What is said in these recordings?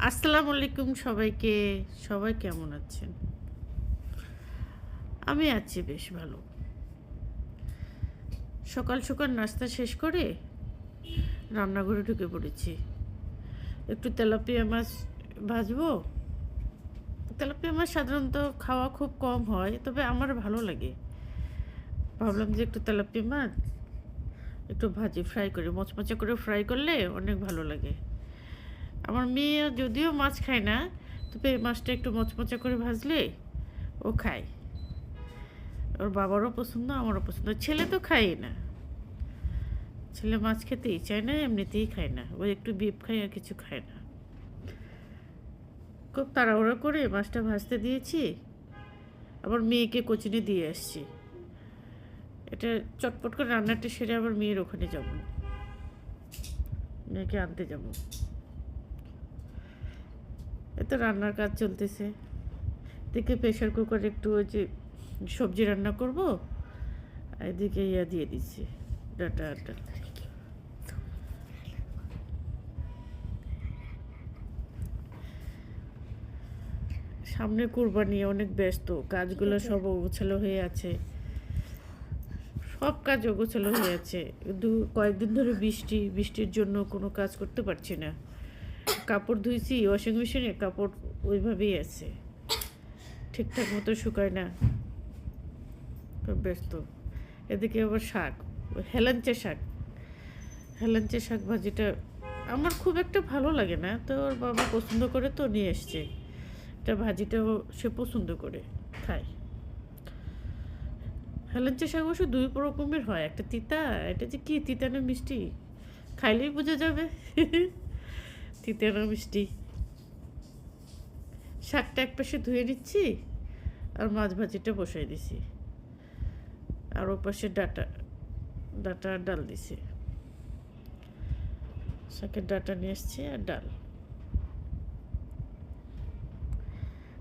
আসসালামু আলাইকুম সবাইকে। সবাই কেমন আছেন? আমি আছি বেশ ভালো। সকাল সকাল নাস্তা শেষ করে রান্নাঘরে ঢুকে পড়েছি। একটু তেলাপিয়া মাছ ভাজবো। তেলাপিয়া মাছ সাধারণত খাওয়া খুব কম হয়, তবে আমার ভালো লাগে। ভাবলাম যে একটু তেলাপিয়া মাছ একটু ভাজি, ফ্রাই করে মচমচে করে ফ্রাই করলে অনেক ভালো লাগে। আমার মেয়ে যদিও মাছ খায় না, তবে এই মাছটা একটু মচমচে করে ভাজলে ও খায়। ওর বাবারও পছন্দ, আমারও পছন্দ। ছেলে তো খায় না, ছেলে মাছ খেতেই চায় না, এমনিতেই খায় না। ও একটু বিফ খায় আর কিছু খায় না। খুব তাড়াহুড়ো করে মাছটা ভাজতে দিয়েছি, আবার মেয়েকে কোচিনে দিয়ে আসছি। এটা চটপট করে রান্নাটা সেরে আবার মেয়ের ওখানে যাব, মেয়েকে আনতে যাব। এত রান্নার কাজ চলতেছে। এদিকে প্রেশার কুকারে একটু ওই যে সবজি রান্না করব, এদিকে দিয়ে দিচ্ছি ডাটা। সামনে কুরবানি, অনেক ব্যস্ত, কাজগুলো সব অগোছালো হয়ে আছে। সব কাজ অগোছালো হয়ে আছে। কয়েকদিন ধরে বৃষ্টির জন্য কোনো কাজ করতে পারছি না। কাপড় ধুইছি ওয়াশিং মেশিনে, কাপড় ওইভাবেই আছে, ঠিকঠাক মতো শুকায় না। খুব ব্যস্ত। এদিকে আবার শাক, হেলাঞ্চে শাক ভাজিটা আমার খুব একটা ভালো লাগে না, তো ওর বাবা পছন্দ করে তো নিয়ে এসছে। এটা ভাজিটাও সে পছন্দ করে খায়। হেলেঞ্চা শাক অবশ্য দুই রকমের হয়, একটা তিতা, এটা যে কি তিতা না মিষ্টি খাইলেই বোঝা যাবে। তিতা না মিষ্টি। শাকটা এক পাশে ধুয়ে নিচ্ছি আর মাছ ভাজিটা বসাই দিছি, আর ও পাশে ডাটা আর ডাল দিছি। শাকের ডাটা নিয়ে এসছি আর ডাল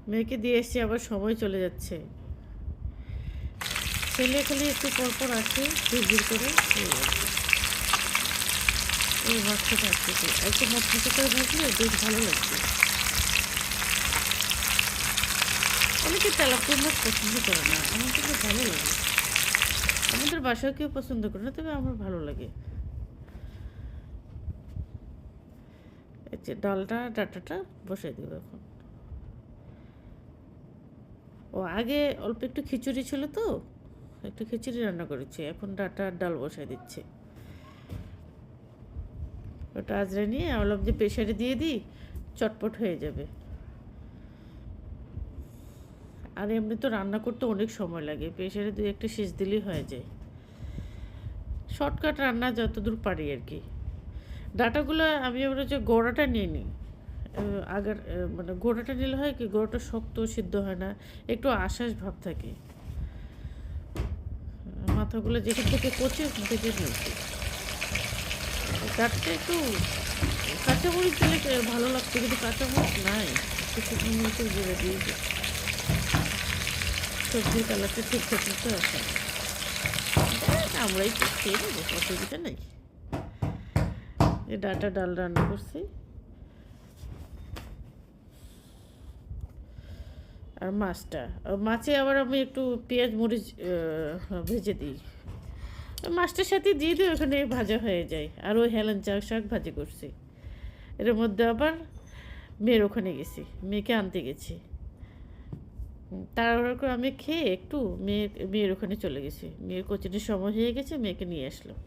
মেয়েকে দিয়ে এসছি, আবার সময় চলে যাচ্ছে। ছেলে খালি একটু পরপর আসে ঝিরঝির করে এই মাছটা ভাজতেছে, একটু মচমচে করে ভাজলে বেশ ভালো লাগছে। অনেকে তেলাপিয়া মাছ পছন্দ করে না, আমার কিন্তু ভালো লাগে। আমাদের বাসায় কেউ পছন্দ করে না, তবে আমার ভালো লাগে। এই যে ডাটাটা বসাই দেবো এখন। ও আগে অল্প একটু খিচুড়ি ছিল, তো একটু খিচুড়ি রান্না করেছি, এখন ডাটা আর ডাল বসাই দিচ্ছে। ওটা আজরে নিয়ে বললাম যে প্রেশারে দিয়ে দিই, চটপট হয়ে যাবে। আর এমনি তো রান্না করতে অনেক সময় লাগে, প্রেশারে দুই একটা সেচ দিলেই হয়ে যায়। শর্টকাট রান্না যতদূর পারি আর কি। ডাটাগুলো আমি আবার হচ্ছে গোড়াটা নিয়ে নিই। আগের মানে গোড়াটা নিলে হয় কি, গোড়াটা শক্ত, সিদ্ধ হয় না, একটু আশ্বাস ভাব থাকে। মাথাগুলো যেখান থেকে কচি ওখান থেকে নিয়েছি। ডাটাটা একটু কাঁচামরিচ দিলে ভালো লাগতো, কিন্তু কাঁচামরিচ নাই, একটু শুকনো মরিচের গুঁড়ো দিয়েছি। সবজির কালারটা ঠিকঠাক মতো আসে না। আমরাই তো খেয়ে নেবো, অসুবিধা নেই। এই ডাটা ডাল রান্না করছি, আর মাছে আবার আমি একটু পেঁয়াজ মরিচ ভেজে দিই। মাছটার সাথে দিয়ে দিই, ওখানে ভাজা হয়ে যায়। আর ওই হেলেঞ্চা শাক ভাজি করছি। এর মধ্যে আবার মেয়ের ওখানে গেছি, মেয়েকে আনতে গেছি। তাড়াহুড়ো করে আমি খেয়ে একটু মেয়ের ওখানে চলে গেছি। মেয়ের কোচিংয়ের সময় হয়ে গেছে, মেয়েকে নিয়ে আসলাম।